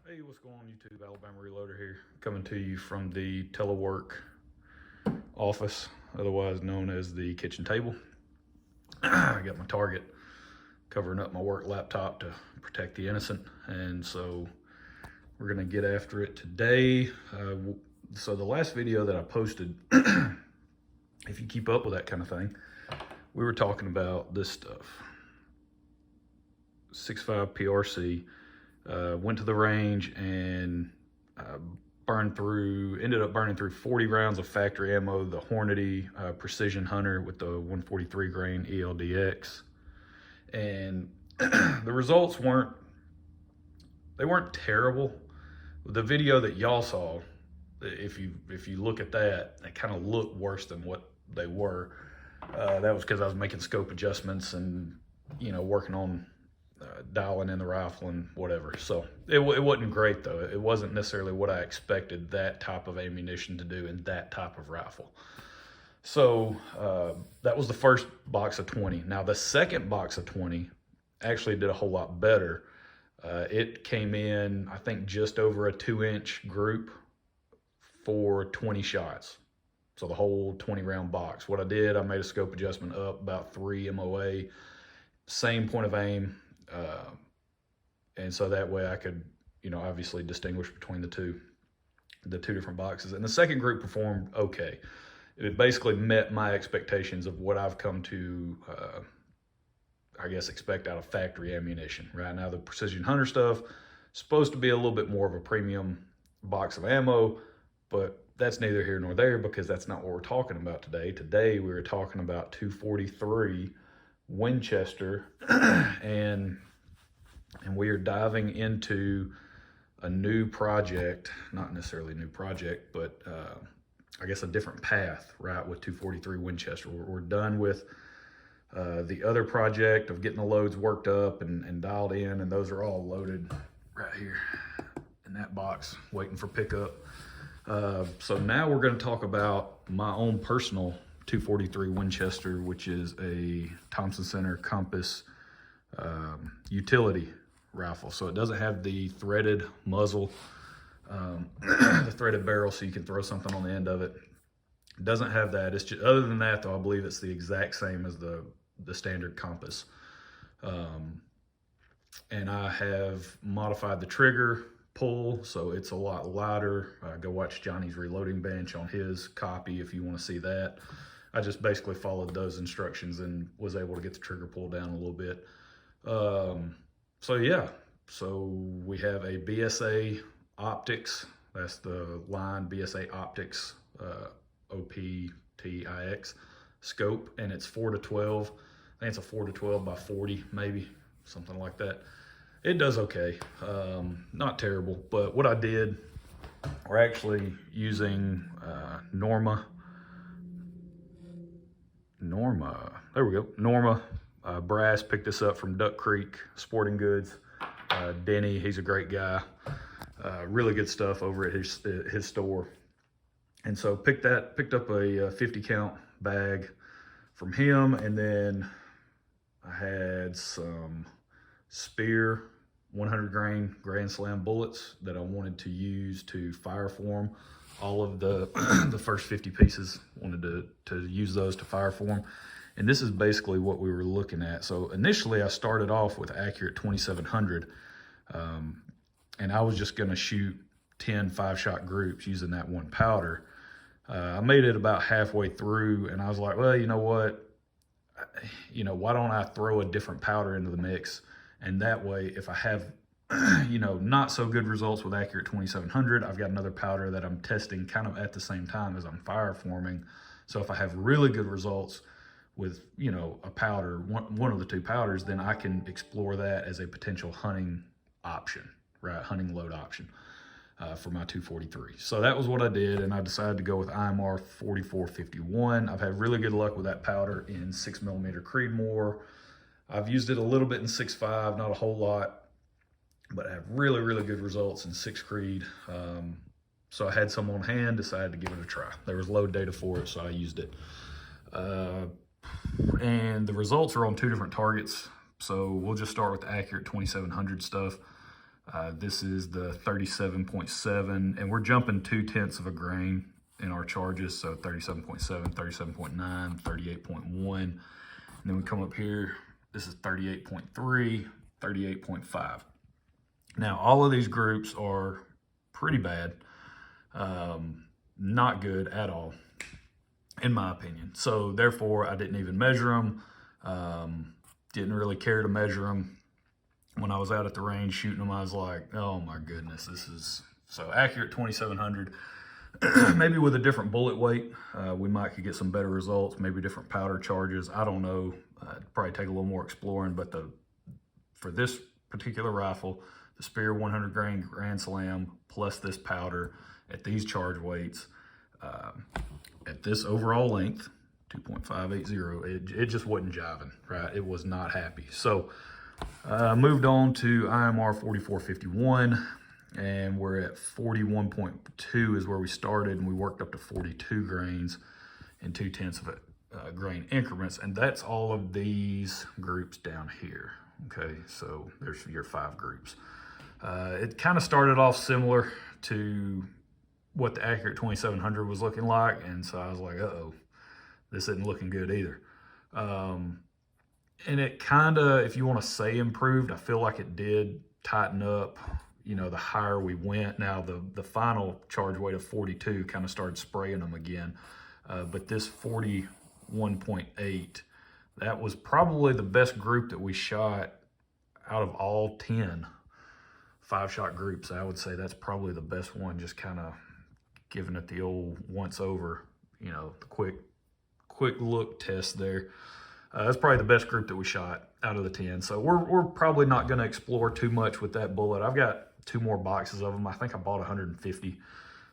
Hey, what's going on YouTube? Alabama Reloader here, coming to you from the telework office, otherwise known as the kitchen table. I got my target covering up my work laptop to protect the innocent, and so we're gonna get after it today. So the last video that I posted, if you keep up with that kind of thing, we were talking about this stuff. 6.5 PRC. Went to the range and ended up burning through 40 rounds of factory ammo, the Hornady Precision Hunter with the 143 grain ELDX. And the results weren't terrible. The video that y'all saw, if you look at that, they kind of look worse than what they were. That was because I was making scope adjustments and, working on dialing in the rifle and whatever. So it wasn't great though. It wasn't necessarily what I expected that type of ammunition to do in that type of rifle. So that was the first box of 20. Now the second box of 20 actually did a whole lot better. It came in, I think, just over a 2-inch group for 20 shots. So the whole 20 round box. What I did, I made a scope adjustment up about 3 MOA, same point of aim. And so that way I could, obviously distinguish between the two different boxes. And the second group performed okay. It basically met my expectations of what I've come to, I guess, expect out of factory ammunition. Right now, the Precision Hunter stuff is supposed to be a little bit more of a premium box of ammo, but that's neither here nor there because that's not what we're talking about today. Today, we were talking about 243 Winchester, and we are diving into a new project, not necessarily a new project, but I guess a different path, right, with 243 Winchester. We're done with the other project of getting the loads worked up and dialed in, and those are all loaded right here in that box, waiting for pickup. So now we're going to talk about my own personal 243 Winchester, which is a Thompson Center Compass utility rifle. So it doesn't have the threaded muzzle, the threaded barrel, so you can throw something on the end of it. It doesn't have that. It's just, other than that, though, I believe it's the exact same as the standard Compass. And I have modified the trigger pull, so it's a lot lighter. Go watch Johnny's Reloading Bench on his copy if you want to see that. I just basically followed those instructions and was able to get the trigger pull down a little bit. So yeah, so we have a BSA Optics. That's the line, BSA Optics, OPTIX scope, and it's 4-12. I think it's a 4-12 by 40, maybe something like that. It does okay, not terrible. But what I did, we're actually using Norma. There we go. Norma brass. Picked this up from Duck Creek Sporting Goods. Denny, he's a great guy. Really good stuff over at his store. And so picked up a 50 count bag from him, and then I had some Spear 100 grain Grand Slam bullets that I wanted to use to fire form all of the the first 50 pieces. Wanted to use those to fire form, and this is basically what we were looking at. So initially I started off with Accurate 2700, and I was just going to shoot 10 5-shot groups using that one powder. I made it about halfway through, and I was like, well, you know what, why don't I throw a different powder into the mix? And that way, if I have, not so good results with Accurate 2700, I've got another powder that I'm testing kind of at the same time as I'm fire forming. So if I have really good results with, a powder, one of the two powders, then I can explore that as a potential hunting option, right? Hunting load option for my 243. So that was what I did, and I decided to go with IMR 4451. I've had really good luck with that powder in 6mm Creedmoor. I've used it a little bit in 6.5, not a whole lot, but I have really, really good results in 6 Creed. So I had some on hand, decided to give it a try. There was load data for it, so I used it. And the results are on 2 different targets. So we'll just start with the Accurate 2700 stuff. This is the 37.7, and we're jumping 0.2 of a grain in our charges. So 37.7, 37.9, 38.1. And then we come up here, this is 38.3, 38.5. Now, all of these groups are pretty bad. Not good at all, in my opinion. So therefore, I didn't even measure them. Didn't really care to measure them. When I was out at the range shooting them, I was like, oh my goodness, this is so accurate. 2700. Maybe with a different bullet weight, we might could get some better results. Maybe different powder charges. I don't know. It'd probably take a little more exploring. But for this particular rifle, the Spear 100 grain Grand Slam plus this powder at these charge weights, at this overall length, 2.580, it just wasn't jiving, right? It was not happy. So moved on to IMR 4451, and we're at 41.2 is where we started, and we worked up to 42 grains in 0.2 of a grain increments, and that's all of these groups down here. Okay, so there's your 5 groups. It kind of started off similar to what the Accurate 2700 was looking like, and so I was like, uh-oh, this isn't looking good either. And it kind of, if you want to say improved, I feel like it did tighten up, you know, the higher we went. Now, the final charge weight of 42 kind of started spraying them again. But this 41.8, that was probably the best group that we shot out of all 10 5-shot groups. I would say that's probably the best one, just kind of giving it the old once over, you know, the quick look test there. That's probably the best group that we shot out of the 10. So we're probably not going to explore too much with that bullet. I've got 2 more boxes of them. I think I bought 150.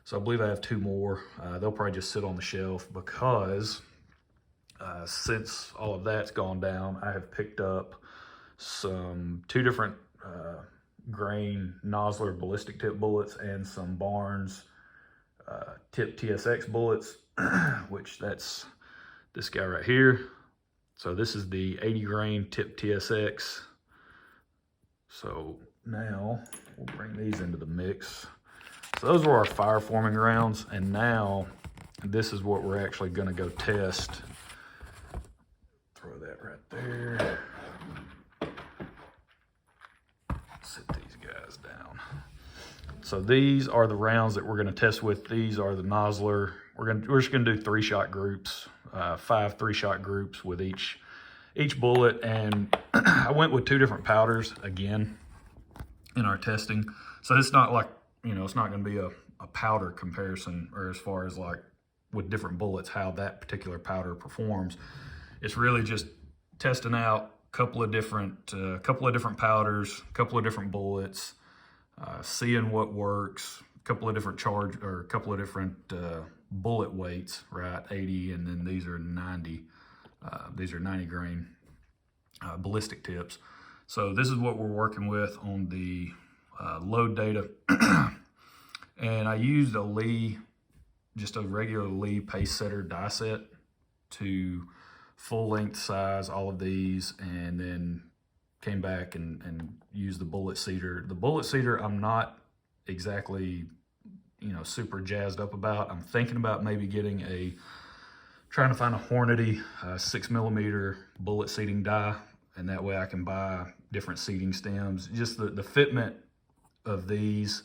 So I believe I have 2 more. They'll probably just sit on the shelf because since all of that's gone down, I have picked up some 2 different grain Nosler ballistic tip bullets and some Barnes tip TSX bullets, which that's this guy right here. So this is the 80 grain tip TSX. So now we'll bring these into the mix. So those were our fire forming rounds, and now this is what we're actually going to go test. Throw that right there. Sit these guys down. So these are the rounds that we're going to test with. These are the Nosler. We're just going to do 3-shot groups, 5 3-shot groups with each bullet, and I went with 2 different powders again in our testing. So it's not like, you know, it's not going to be a powder comparison, or as far as like with different bullets how that particular powder performs. It's really just testing out a couple of different powders, a couple of different bullets, seeing what works, a couple of different bullet weights, right? 80, and then these are 90. These are 90 grain ballistic tips. So this is what we're working with on the load data. And I used a Lee, just a regular Lee pace setter die set to full length size all of these, and then came back and used the bullet seeder. The bullet seeder I'm not exactly, you know, super jazzed up about. I'm thinking about maybe trying to find a Hornady 6mm bullet seating die, and that way I can buy different seating stems. Just the fitment of these,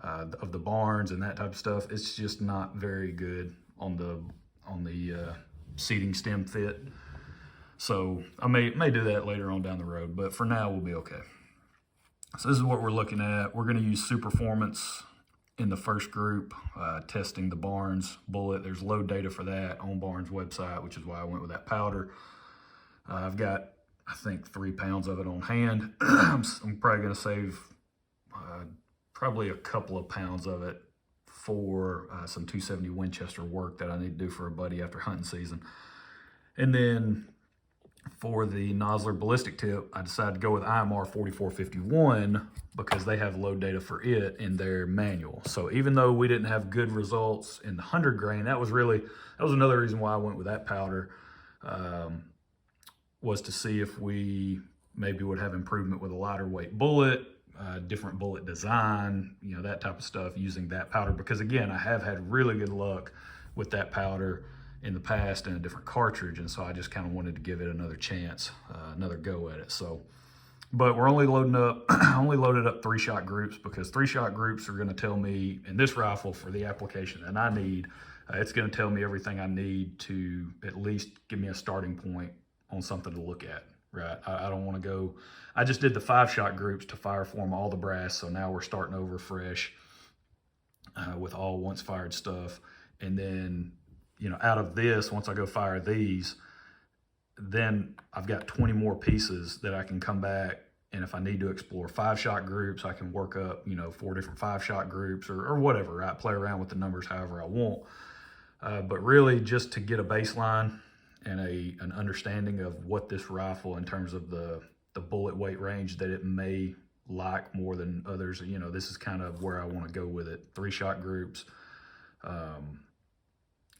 of the Barnes and that type of stuff, it's just not very good on the seating stem fit. So I may do that later on down the road, but for now we'll be okay. So this is what we're looking at. We're going to use Superformance in the first group, testing the Barnes bullet. There's load data for that on Barnes website, which is why I went with that powder. I've got, I think, 3 pounds of it on hand. I'm probably going to save probably a couple of pounds of it for some 270 Winchester work that I need to do for a buddy after hunting season. And then for the Nosler ballistic tip, I decided to go with IMR 4451 because they have load data for it in their manual. So even though we didn't have good results in the 100 grain, that was another reason why I went with that powder, was to see if we maybe would have improvement with a lighter weight bullet, different bullet design, you know, that type of stuff using that powder. Because again, I have had really good luck with that powder in the past in a different cartridge. And so I just kind of wanted to give it another chance, another go at it. So, but we're only loading up, only loaded up 3-shot groups, because 3-shot groups are going to tell me in this rifle for the application that I need, it's going to tell me everything I need to at least give me a starting point on something to look at, right? I don't want to go, I just did the 5-shot groups to fire form all the brass. So now we're starting over fresh with all once fired stuff. And then, you know, out of this, once I go fire these, then I've got 20 more pieces that I can come back. And if I need to explore 5-shot groups, I can work up, you know, 4 different 5-shot groups or whatever, right? Play around with the numbers however I want. But really just to get a baseline and an understanding of what this rifle, in terms of the bullet weight range that it may like more than others, you know, this is kind of where I want to go with it. 3-shot groups.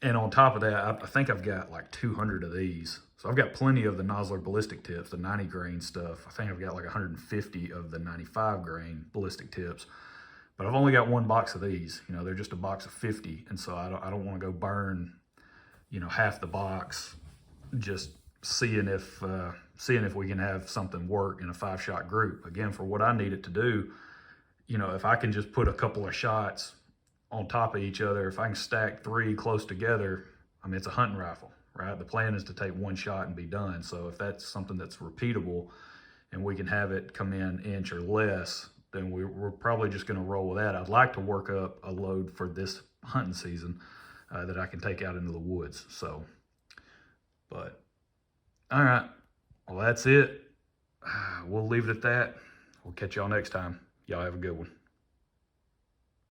And on top of that, I think I've got like 200 of these. So I've got plenty of the Nosler ballistic tips, the 90 grain stuff. I think I've got like 150 of the 95 grain ballistic tips. But I've only got one box of these. You know, they're just a box of 50. And so I don't want to go burn, you know, half the box just seeing if we can have something work in a 5-shot group. Again, for what I need it to do, you know, if I can just put a couple of shots on top of each other, if I can stack 3 close together, I mean, it's a hunting rifle, right? The plan is to take 1 shot and be done. So if that's something that's repeatable and we can have it come in inch or less, then we're probably just going to roll with that. I'd like to work up a load for this hunting season that I can take out into the woods. So, but all right, well, that's it. We'll leave it at that. We'll catch y'all next time. Y'all have a good one.